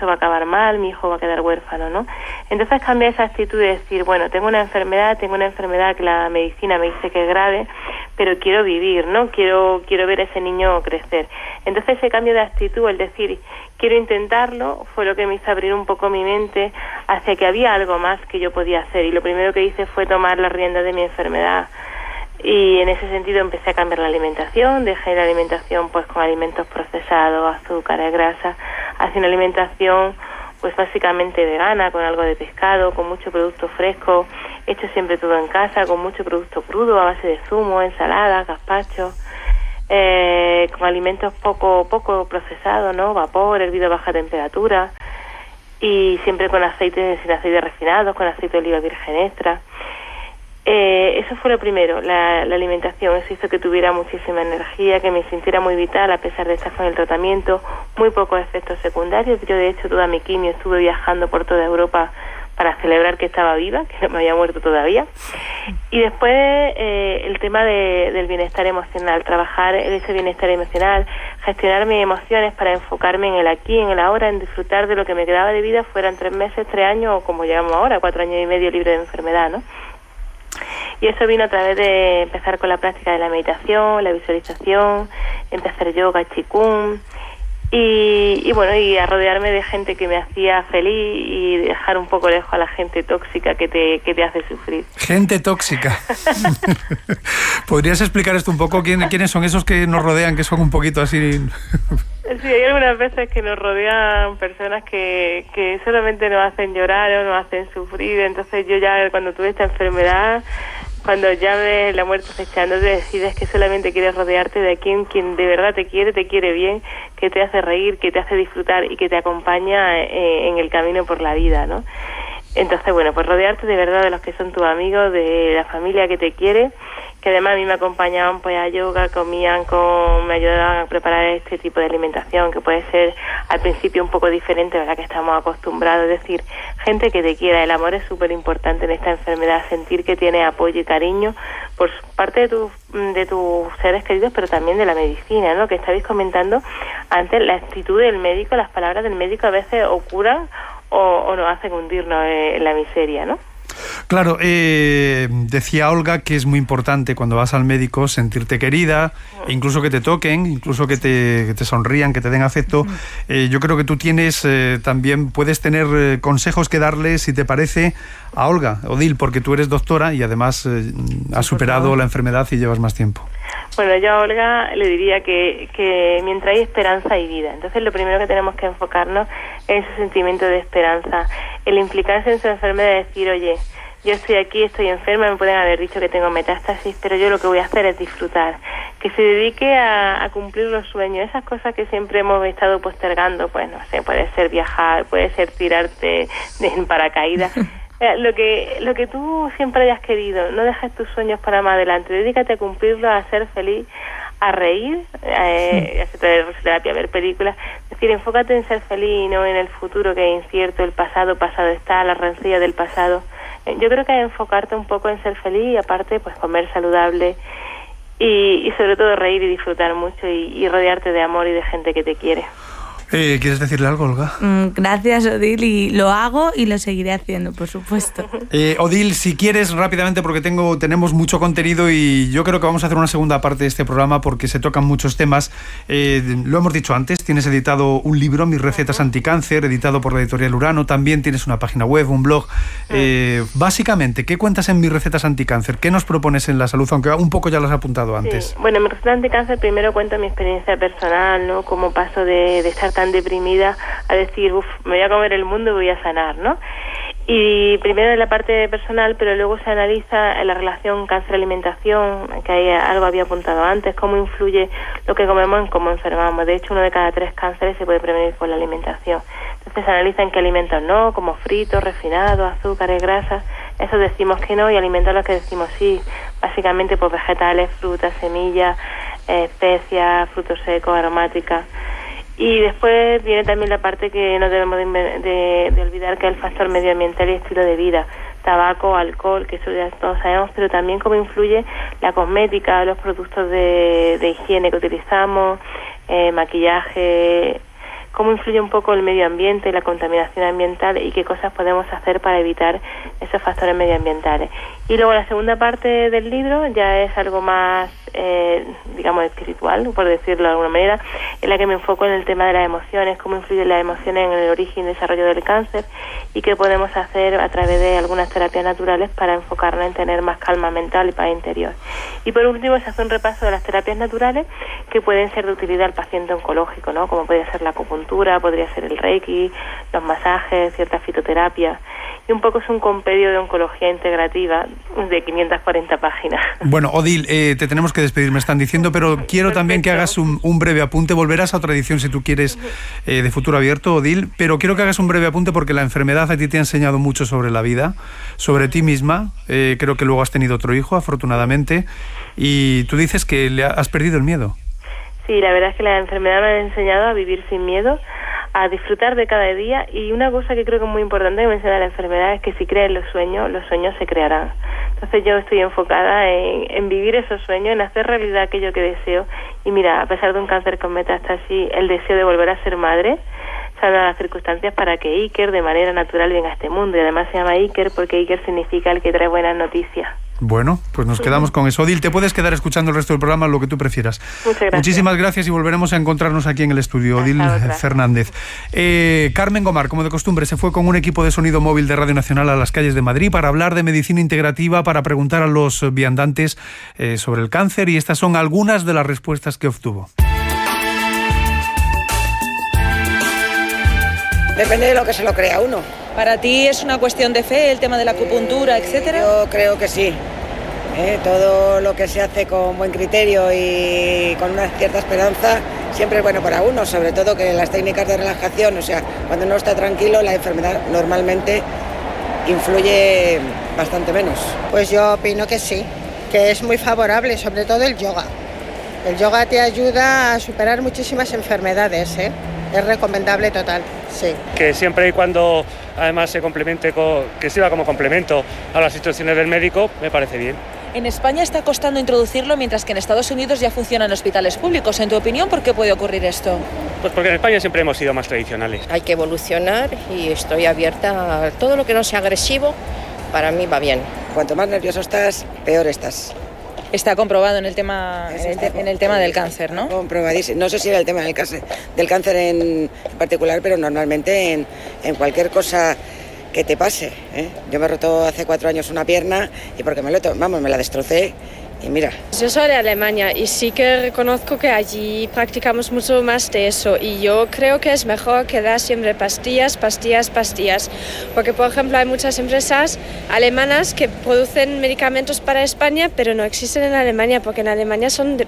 va a acabar mal, mi hijo va a quedar huérfano, ¿no? Entonces cambié esa actitud de decir, bueno, tengo una enfermedad que la medicina me dice que es grave, pero quiero vivir, ¿no? Quiero ver a ese niño crecer. Entonces ese cambio de actitud, el decir, quiero intentarlo, fue lo que me hizo abrir un poco mi mente hacia que había algo más que yo podía hacer. Y lo primero que hice fue tomar las riendas de mi enfermedad. Y en ese sentido empecé a cambiar la alimentación, dejé la alimentación pues con alimentos procesados, azúcares, grasas, hacia una alimentación pues básicamente vegana, con algo de pescado, con mucho producto fresco, hecho siempre todo en casa, con mucho producto crudo a base de zumo, ensaladas, gazpacho, con alimentos poco procesados, ¿no? Vapor, hervido a baja temperatura, y siempre con sin aceite refinado, con aceite de oliva virgen extra. Eso fue lo primero, la alimentación. Eso hizo que tuviera muchísima energía, que me sintiera muy vital a pesar de estar con el tratamiento, muy pocos efectos secundarios. Yo de hecho toda mi quimio estuve viajando por toda Europa para celebrar que estaba viva, que no me había muerto todavía. Y después el tema del bienestar emocional, trabajar ese bienestar emocional, gestionar mis emociones para enfocarme en el aquí, en el ahora, en disfrutar de lo que me quedaba de vida, fueran 3 meses, 3 años o como llevamos ahora, 4 años y medio libre de enfermedad, ¿no? Y eso vino a través de empezar con la práctica de la meditación, la visualización, empezar yoga, qigong y bueno, y a rodearme de gente que me hacía feliz y dejar un poco lejos a la gente tóxica que te hace sufrir. Gente tóxica. ¿Podrías explicar esto un poco? ¿Quiénes son esos que nos rodean, que son un poquito así? Sí, hay algunas veces que nos rodean personas que solamente nos hacen llorar o nos hacen sufrir. Entonces yo ya cuando tuve esta enfermedad, cuando ya ves la muerte acechando, te decides que solamente quieres rodearte de quien de verdad te quiere bien, que te hace reír, que te hace disfrutar y que te acompaña en el camino por la vida, ¿no? Entonces, bueno, pues rodearte de verdad de los que son tus amigos, de la familia que te quiere, que además a mí me acompañaban pues a yoga, me ayudaban a preparar este tipo de alimentación, que puede ser al principio un poco diferente, ¿verdad? Que estamos acostumbrados, es decir, gente que te quiera. El amor es súper importante en esta enfermedad, sentir que tienes apoyo y cariño por parte de tus seres queridos, pero también de la medicina, ¿no? Que estabais comentando antes, la actitud del médico, las palabras del médico a veces o curan o nos hacen hundirnos en la miseria, ¿no? Claro, decía Olga que es muy importante cuando vas al médico sentirte querida, incluso que te toquen, incluso que te sonrían, que te den afecto. Yo creo que tú tienes también, puedes tener consejos que darle, si te parece, a Olga, Odil, porque tú eres doctora y además has superado la enfermedad y llevas más tiempo. Bueno, yo a Olga le diría que mientras hay esperanza hay vida. Entonces lo primero que tenemos que enfocarnos es ese sentimiento de esperanza, el implicarse en su enfermedad, decir, oye, yo estoy aquí, estoy enferma, me pueden haber dicho que tengo metástasis, pero yo lo que voy a hacer es disfrutar, que se dedique a cumplir los sueños, esas cosas que siempre hemos estado postergando, pues no sé, puede ser viajar, puede ser tirarte en paracaídas. Lo que tú siempre hayas querido, no dejes tus sueños para más adelante, dedícate a cumplirlos, a ser feliz, a reír, a hacer terapia, a ver películas, Es decir, enfócate en ser feliz, no en el futuro que es incierto, el pasado está, la rencilla del pasado. Yo creo que hay que enfocarte un poco en ser feliz y aparte pues comer saludable y sobre todo reír y disfrutar mucho y rodearte de amor y de gente que te quiere. ¿Quieres decirle algo, Olga? Gracias, Odil, y lo hago y lo seguiré haciendo, por supuesto. Odil, si quieres, rápidamente, porque tenemos mucho contenido y yo creo que vamos a hacer una segunda parte de este programa porque se tocan muchos temas. Lo hemos dicho antes, tienes editado un libro, Mis recetas anticáncer, editado por la editorial Urano, también tienes una página web, un blog. Básicamente, ¿qué cuentas en Mis recetas anticáncer? ¿Qué nos propones en la salud? Aunque un poco ya lo has apuntado antes. Sí. Bueno, en Mis recetas anticáncer primero cuento mi experiencia personal, ¿no? Cómo paso de estar tan deprimida a decir, me voy a comer el mundo y voy a sanar, ¿no? Y primero en la parte personal, pero luego se analiza en la relación cáncer-alimentación, que ahí algo había apuntado antes, cómo influye lo que comemos en cómo enfermamos. De hecho, 1 de cada 3 cánceres se puede prevenir por la alimentación. Entonces se analiza en qué alimentos no, como fritos, refinados, azúcares, grasas. Eso decimos que no, y alimentos a los que decimos sí. Básicamente, pues vegetales, frutas, semillas, especias, frutos secos, aromáticas. Y después viene también la parte que no debemos de olvidar, que es el factor medioambiental y estilo de vida. Tabaco, alcohol, que eso ya todos sabemos, pero también cómo influye la cosmética, los productos de higiene que utilizamos, maquillaje, cómo influye un poco el medio ambiente, la contaminación ambiental y qué cosas podemos hacer para evitar esos factores medioambientales. Y luego la segunda parte del libro ya es algo más, digamos, espiritual, por decirlo de alguna manera, en la que me enfoco en el tema de las emociones, cómo influyen las emociones en el origen y desarrollo del cáncer y qué podemos hacer a través de algunas terapias naturales para enfocarnos en tener más calma mental y paz interior. Y por último se hace un repaso de las terapias naturales que pueden ser de utilidad al paciente oncológico, ¿no? Como puede ser la acupuntura, podría ser el reiki, los masajes, ciertas fitoterapias. Y un poco es un compendio de oncología integrativa de 540 páginas. Bueno, Odil, te tenemos que despedir, me están diciendo, pero quiero también que hagas un breve apunte. Volverás a otra edición si tú quieres de Futuro Abierto, Odil, pero quiero que hagas un breve apunte porque la enfermedad a ti te ha enseñado mucho sobre la vida, sobre ti misma. Creo que luego has tenido otro hijo, afortunadamente, y tú dices que le has perdido el miedo. Sí, la verdad es que la enfermedad me ha enseñado a vivir sin miedo, a disfrutar de cada día, y una cosa que creo que es muy importante que me enseña la enfermedad es que si crees en los sueños se crearán. Entonces yo estoy enfocada en vivir esos sueños, en hacer realidad aquello que deseo, y mira, a pesar de un cáncer con metástasis, el deseo de volver a ser madre, se han dado las circunstancias para que Iker de manera natural venga a este mundo, y además se llama Iker porque Iker significa el que trae buenas noticias. Bueno, pues nos quedamos con eso. Odil, te puedes quedar escuchando el resto del programa, lo que tú prefieras. Muchas gracias. Muchísimas gracias y volveremos a encontrarnos aquí en el estudio. Odil Fernández. Carmen Gomar, como de costumbre, se fue con un equipo de sonido móvil de Radio Nacional a las calles de Madrid para hablar de medicina integrativa, para preguntar a los viandantes sobre el cáncer, y estas son algunas de las respuestas que obtuvo. Depende de lo que se lo crea uno. ¿Para ti es una cuestión de fe el tema de la acupuntura, etcétera? Yo creo que sí. Todo lo que se hace con buen criterio y con una cierta esperanza siempre es bueno para uno, sobre todo que las técnicas de relajación, o sea, cuando uno está tranquilo, la enfermedad normalmente influye bastante menos. Pues yo opino que sí, que es muy favorable, sobre todo el yoga. El yoga te ayuda a superar muchísimas enfermedades, Es recomendable total, sí. Que siempre y cuando además se complemente, que sirva como complemento a las instrucciones del médico, me parece bien. En España está costando introducirlo, mientras que en Estados Unidos ya funcionan hospitales públicos. En tu opinión, ¿por qué puede ocurrir esto? Pues porque en España siempre hemos sido más tradicionales. Hay que evolucionar y estoy abierta a todo lo que no sea agresivo, para mí va bien. Cuanto más nervioso estás, peor estás. Está comprobado en el tema del cáncer, ¿no? Comprobadísimo. No sé si era el tema del cáncer en particular, pero normalmente en cualquier cosa que te pase. Yo me he roto hace 4 años una pierna y porque me la destrocé. Y mira. Yo soy de Alemania y sí que reconozco que allí practicamos mucho más de eso, y yo creo que es mejor que dar siempre pastillas, porque por ejemplo hay muchas empresas alemanas que producen medicamentos para España pero no existen en Alemania porque en Alemania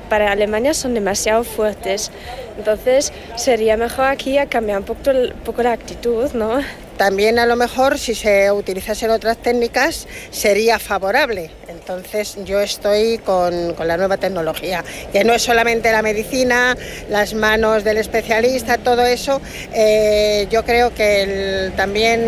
para Alemania son demasiado fuertes. Entonces sería mejor aquí a cambiar un poco la actitud, ¿no? También a lo mejor si se utilizasen otras técnicas sería favorable el Entonces yo estoy con la nueva tecnología, que no es solamente la medicina, las manos del especialista, todo eso. Yo creo que también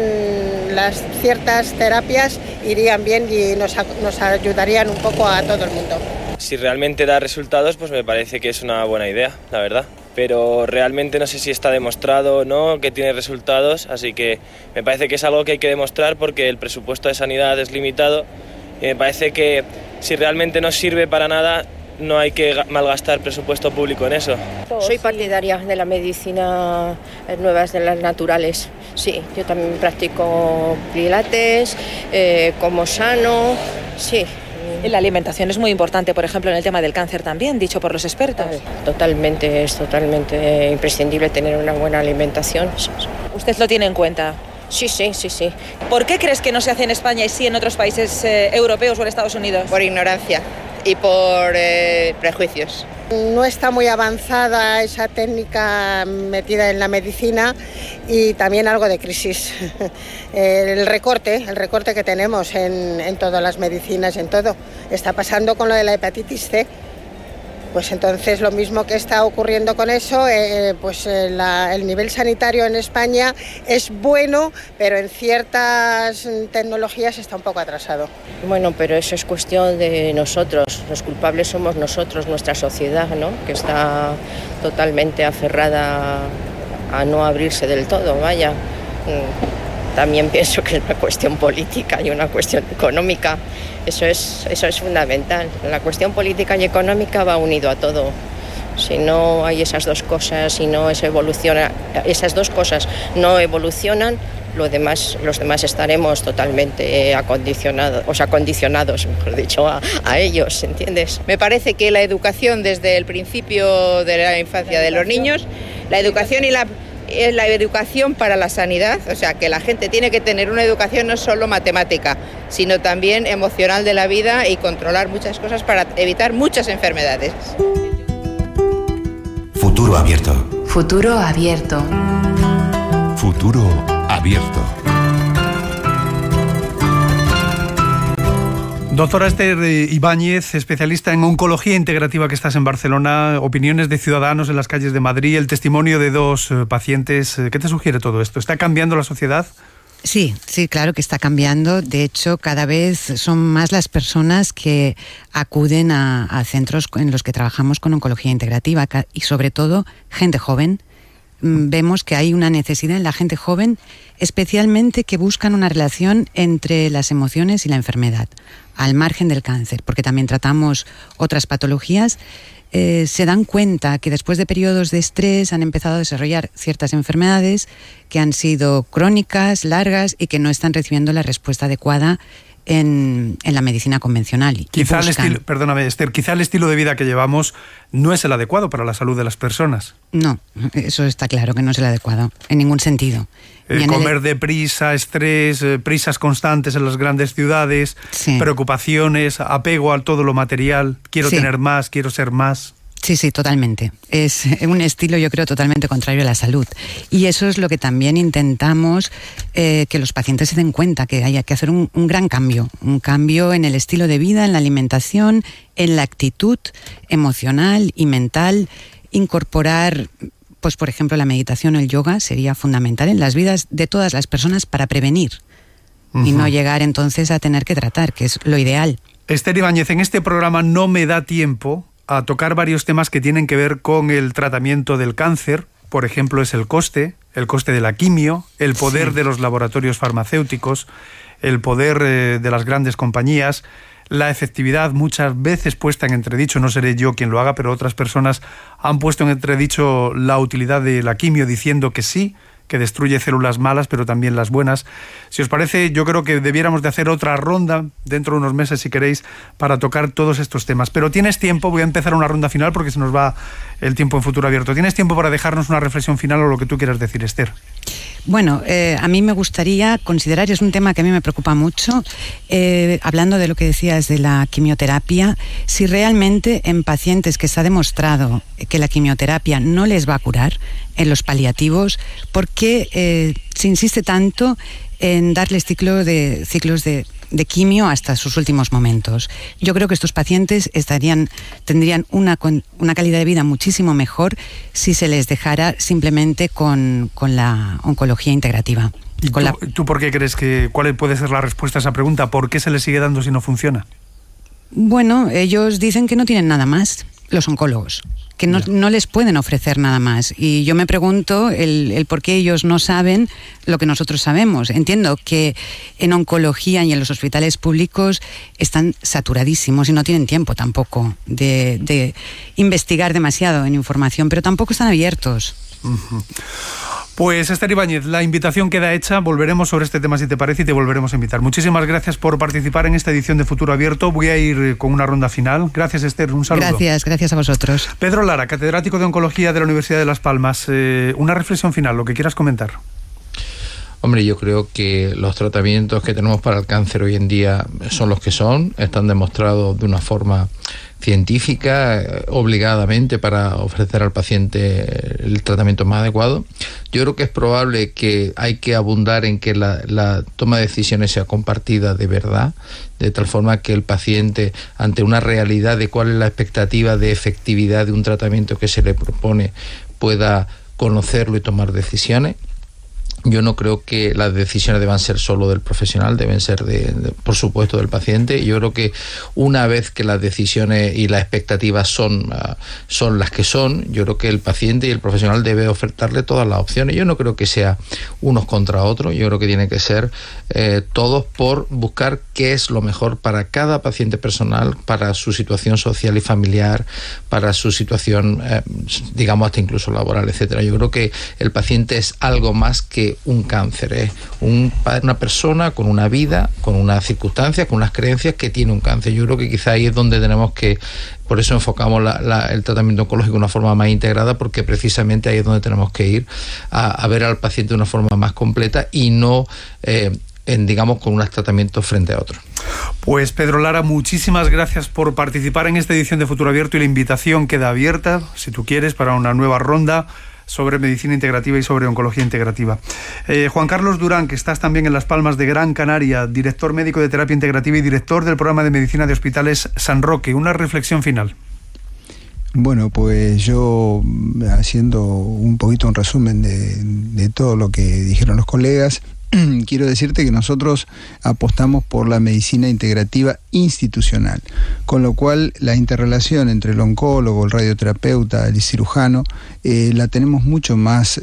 las ciertas terapias irían bien y nos ayudarían un poco a todo el mundo. Si realmente da resultados, pues me parece que es una buena idea, la verdad. Pero realmente no sé si está demostrado o no que tiene resultados, así que me parece que es algo que hay que demostrar porque el presupuesto de sanidad es limitado y me parece que si realmente no sirve para nada no hay que malgastar presupuesto público en eso. Soy partidaria de la medicina nuevas, de las naturales. Sí, yo también practico pilates, como sano, sí. La alimentación es muy importante, por ejemplo, en el tema del cáncer también, dicho por los expertos. Totalmente, es totalmente imprescindible tener una buena alimentación. ¿Usted lo tiene en cuenta? Sí. ¿Por qué crees que no se hace en España y sí en otros países europeos o en Estados Unidos? Por ignorancia y por prejuicios. No está muy avanzada esa técnica metida en la medicina y también algo de crisis. El recorte que tenemos en todas las medicinas, en todo. Está pasando con lo de la hepatitis C. Pues entonces lo mismo que está ocurriendo con eso, el nivel sanitario en España es bueno, pero en ciertas tecnologías está un poco atrasado. Bueno, pero eso es cuestión de nosotros, los culpables somos nosotros, nuestra sociedad, ¿no? Que está totalmente aferrada a no abrirse del todo, vaya. También pienso que es una cuestión política y una cuestión económica. Eso es fundamental. La cuestión política y económica va unido a todo. Si no hay esas dos cosas, si no evoluciona, esas dos cosas no evolucionan, los demás estaremos totalmente acondicionados, mejor dicho, a ellos, ¿entiendes? Me parece que la educación desde el principio de la infancia de los niños, la educación es la educación para la sanidad, o sea, que la gente tiene que tener una educación no solo matemática, sino también emocional de la vida y controlar muchas cosas para evitar muchas enfermedades. Futuro abierto. Futuro abierto. Futuro abierto. Doctora Esther Ibáñez, especialista en oncología integrativa, que estás en Barcelona, opiniones de ciudadanos en las calles de Madrid, el testimonio de dos pacientes. ¿Qué te sugiere todo esto? ¿Está cambiando la sociedad? Sí, claro que está cambiando. De hecho, cada vez son más las personas que acuden a centros en los que trabajamos con oncología integrativa y sobre todo gente joven. Vemos que hay una necesidad en la gente joven, especialmente que buscan una relación entre las emociones y la enfermedad, al margen del cáncer, porque también tratamos otras patologías. Se dan cuenta que después de periodos de estrés han empezado a desarrollar ciertas enfermedades que han sido crónicas, largas y que no están recibiendo la respuesta adecuada en la medicina convencional. Quizá el estilo de vida que llevamos no es el adecuado para la salud de las personas. No, eso está claro que no es el adecuado, en ningún sentido. Comer deprisa, estrés, prisas constantes en las grandes ciudades, preocupaciones, apego a todo lo material, quiero tener más, quiero ser más. Sí, totalmente. Es un estilo, yo creo, totalmente contrario a la salud. Y eso es lo que también intentamos que los pacientes se den cuenta, que haya que hacer un gran cambio. Un cambio en el estilo de vida, en la alimentación, en la actitud emocional y mental. Incorporar, pues por ejemplo, la meditación o el yoga sería fundamental en las vidas de todas las personas para prevenir. Y no llegar entonces a tener que tratar, que es lo ideal. Esther Ibáñez, en este programa no me da tiempo a tocar varios temas que tienen que ver con el tratamiento del cáncer. Por ejemplo, es el coste de la quimio, el poder de los laboratorios farmacéuticos, el poder de las grandes compañías, la efectividad muchas veces puesta en entredicho. No seré yo quien lo haga, pero otras personas han puesto en entredicho la utilidad de la quimio diciendo que sí, que destruye células malas, pero también las buenas. Si os parece, yo creo que debiéramos de hacer otra ronda dentro de unos meses, si queréis, para tocar todos estos temas. Pero tienes tiempo, voy a empezar una ronda final porque se nos va el tiempo en Futuro Abierto. ¿Tienes tiempo para dejarnos una reflexión final o lo que tú quieras decir, Esther? Bueno, a mí me gustaría considerar, y es un tema que a mí me preocupa mucho, hablando de lo que decías de la quimioterapia, si realmente en pacientes que se ha demostrado que la quimioterapia no les va a curar, en los paliativos, ¿por qué se insiste tanto en darles ciclos de quimio hasta sus últimos momentos. Yo creo que estos pacientes tendrían una calidad de vida muchísimo mejor si se les dejara simplemente con la oncología integrativa. ¿Y tú por qué crees cuál puede ser la respuesta a esa pregunta? ¿Por qué se les sigue dando si no funciona? Bueno, ellos dicen que no tienen nada más, los oncólogos, que no les pueden ofrecer nada más. Y yo me pregunto el por qué ellos no saben lo que nosotros sabemos. Entiendo que en oncología y en los hospitales públicos están saturadísimos y no tienen tiempo tampoco de investigar demasiado en información, pero tampoco están abiertos. Uh-huh. Pues Esther Ibáñez, la invitación queda hecha, volveremos sobre este tema si te parece y te volveremos a invitar. Muchísimas gracias por participar en esta edición de Futuro Abierto. Voy a ir con una ronda final. Gracias, Esther, un saludo. Gracias a vosotros. Pedro Lara, catedrático de Oncología de la Universidad de Las Palmas, una reflexión final, lo que quieras comentar. Hombre, yo creo que los tratamientos que tenemos para el cáncer hoy en día son los que son, están demostrados de una forma científica, obligadamente, para ofrecer al paciente el tratamiento más adecuado. Yo creo que es probable que hay que abundar en que la toma de decisiones sea compartida de verdad, de tal forma que el paciente, ante una realidad de cuál es la expectativa de efectividad de un tratamiento que se le propone, pueda conocerlo y tomar decisiones. Yo no creo que las decisiones deban ser solo del profesional, deben ser, por supuesto, del paciente. Yo creo que una vez que las decisiones y las expectativas son las que son, yo creo que el paciente y el profesional debe ofertarle todas las opciones. Yo no creo que sea unos contra otros, yo creo que tiene que ser todos por buscar qué es lo mejor para cada paciente personal, para su situación social y familiar, para su situación, digamos, hasta incluso laboral, etcétera. Yo creo que el paciente es algo más que un cáncer, es una persona con una vida, con unas circunstancias, con unas creencias que tiene un cáncer. Yo creo que quizá ahí es donde tenemos que, por eso enfocamos el tratamiento oncológico de una forma más integrada, porque precisamente ahí es donde tenemos que ir a ver al paciente de una forma más completa y no digamos, con unos tratamientos frente a otros. Pues Pedro Lara, muchísimas gracias por participar en esta edición de Futuro Abierto, y la invitación queda abierta, si tú quieres, para una nueva ronda sobre medicina integrativa y sobre oncología integrativa. Juan Carlos Durán, que estás también en Las Palmas de Gran Canaria, director médico de terapia integrativa y director del programa de medicina de Hospitales San Roque, una reflexión final. Bueno, pues yo, haciendo un poquito un resumen de todo lo que dijeron los colegas, quiero decirte que nosotros apostamos por la medicina integrativa institucional, con lo cual la interrelación entre el oncólogo, el radioterapeuta, el cirujano, la tenemos mucho más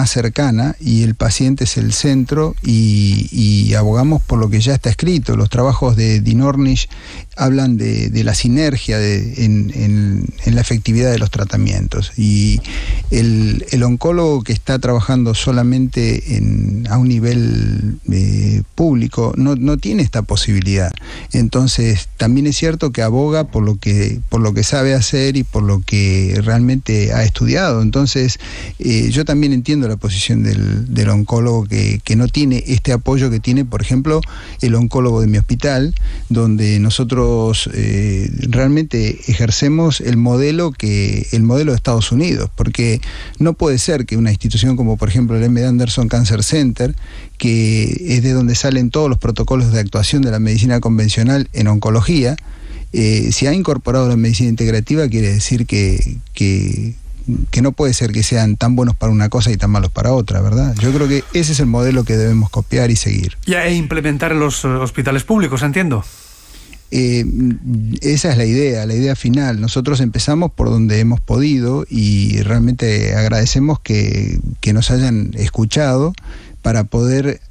cercana, y el paciente es el centro, y abogamos por lo que ya está escrito. Los trabajos de Dean Ornish hablan de la sinergia en la efectividad de los tratamientos, y el oncólogo que está trabajando solamente a un nivel público no tiene esta posibilidad. Entonces también es cierto que aboga por lo que sabe hacer y por lo que realmente ha estudiado. Entonces yo también entiendo la posición del oncólogo que no tiene este apoyo que tiene, por ejemplo, el oncólogo de mi hospital, donde nosotros realmente ejercemos el modelo de Estados Unidos, porque no puede ser que una institución como, por ejemplo, el M.D. Anderson Cancer Center, que es de donde salen todos los protocolos de actuación de la medicina convencional en oncología, si ha incorporado la medicina integrativa, quiere decir que no puede ser que sean tan buenos para una cosa y tan malos para otra, ¿verdad? Yo creo que ese es el modelo que debemos copiar y seguir. E implementar en los hospitales públicos, entiendo. Esa es la idea final. Nosotros empezamos por donde hemos podido, y realmente agradecemos que nos hayan escuchado para poder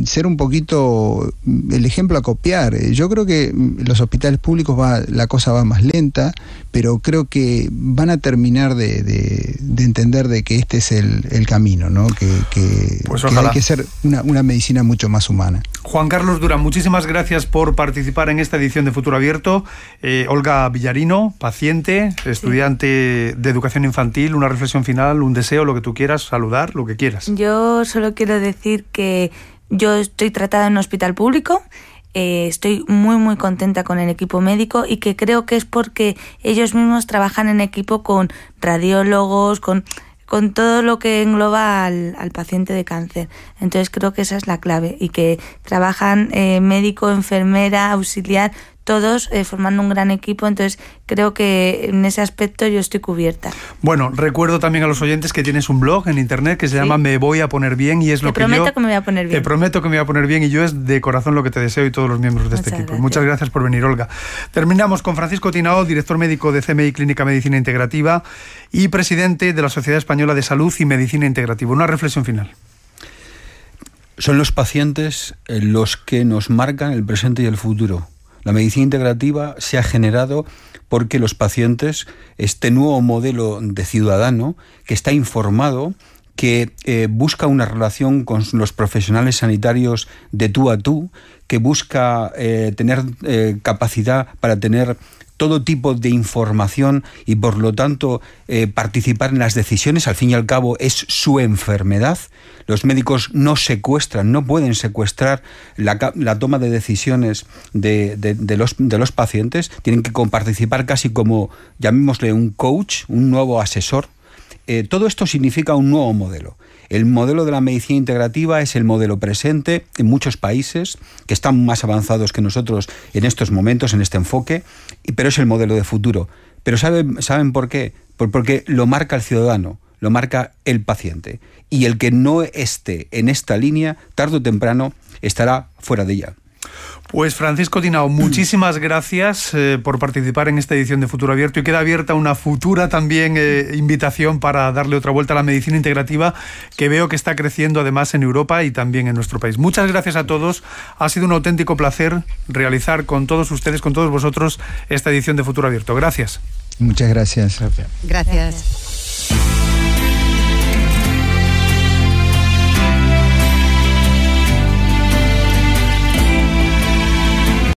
ser un poquito el ejemplo a copiar. Yo creo que los hospitales públicos la cosa va más lenta, pero creo que van a terminar de entender de que este es el camino, ¿no? Que hay que ser una medicina mucho más humana. Juan Carlos Durán, muchísimas gracias por participar en esta edición de Futuro Abierto. Olga Villarino, paciente, estudiante de educación infantil, una reflexión final, un deseo, lo que tú quieras, saludar, lo que quieras. Yo solo quiero decir que yo estoy tratada en un hospital público, estoy muy muy contenta con el equipo médico, y que creo que es porque ellos mismos trabajan en equipo con radiólogos, con con todo lo que engloba al paciente de cáncer. Entonces creo que esa es la clave, y que trabajan médico, enfermera, auxiliar, todos formando un gran equipo. Entonces creo que en ese aspecto yo estoy cubierta. Bueno, recuerdo también a los oyentes que tienes un blog en internet que se llama Me Voy a Poner Bien, y es lo que yo... Te prometo que me voy a poner bien. Te prometo que me voy a poner bien, y yo es de corazón lo que te deseo, y todos los miembros de este equipo. Gracias. Muchas gracias por venir, Olga. Terminamos con Francisco Tinao, director médico de CMI Clínica Medicina Integrativa y presidente de la Sociedad Española de Salud y Medicina Integrativa. Una reflexión final. Son los pacientes los que nos marcan el presente y el futuro. La medicina integrativa se ha generado porque los pacientes, este nuevo modelo de ciudadano que está informado, que busca una relación con los profesionales sanitarios de tú a tú, que busca tener capacidad para tener todo tipo de información y por lo tanto participar en las decisiones. Al fin y al cabo es su enfermedad. Los médicos no secuestran, no pueden secuestrar la toma de decisiones de los pacientes. Tienen que participar casi como, llamémosle, un coach, un nuevo asesor. Todo esto significa un nuevo modelo. El modelo de la medicina integrativa es el modelo presente en muchos países que están más avanzados que nosotros en estos momentos, en este enfoque, pero es el modelo de futuro. Pero ¿saben por qué? Porque lo marca el ciudadano, lo marca el paciente. Y el que no esté en esta línea, tarde o temprano, estará fuera de ella. Pues Francisco Tinao, muchísimas gracias por participar en esta edición de Futuro Abierto, y queda abierta una futura también invitación para darle otra vuelta a la medicina integrativa, que veo que está creciendo además en Europa y también en nuestro país. Muchas gracias a todos, ha sido un auténtico placer realizar con todos ustedes, con todos vosotros, esta edición de Futuro Abierto. Gracias. Muchas gracias. Gracias.